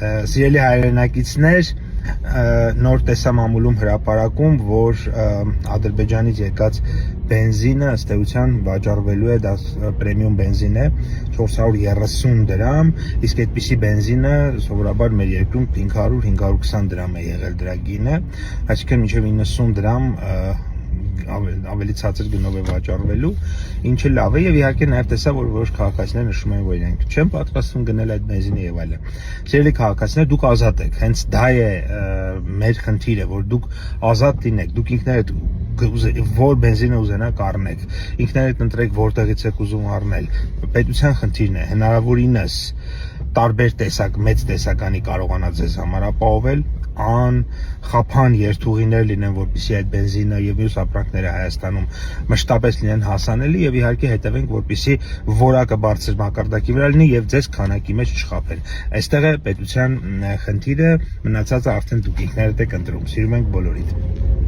Սիրելի հայրենակիցներ, նոր տեսամամուլում հրապարակում, որ Ադրբեջանից եկած բենզինը ըստ էության վաճառվելու է, դա պրեմիում բենզին է, 430 դրամ, իսկ այդպիսի բենզինը սովորաբար մեր երկրում 500-520 դրամ է եղել դրա գինը, այսինքն մինչև 90 դրամ ավելի ցածր գնով է վաճառվելու, ինչը լավ է, եւ իհարկե նաեւ տեսա, որ որոշ քաղաքացիներ նշում են, որ իրենք չեն պատրաստվում գնել այդ բենզինը եւ այլն։ Սիրելի քաղաքացիներ, դուք ազատ եք, հենց դա է մեր խնդիրը, որ դուք ազատ լինեք, դուք ինքներդ որ բենզինը ուզենաք առնեք, ինքներդ ընտրեք որտեղից եք ուզում առնել։ Պետության խնդիրն է հնարավորինս տարբեր տեսակ, մեծ տեսականի կարողանա ձեզ համար ապահովել, անխափան երթուղիներ լինեն, որպեսզի այդ բենզինը եւ մյուս ապրանքները Հայաստանում մշտապես լինեն հասանելի եւ իհարկե հետևենք, որպեսզի որակը բարձր մակարդակի վրա լինի եւ ձեզ քանակի մեջ չխաբեն։ Այստեղ է պետության խնդիրը, մնացածը արդեն դուք ինքներդ եք ընտրում։ Սիրում ենք բոլորիդ։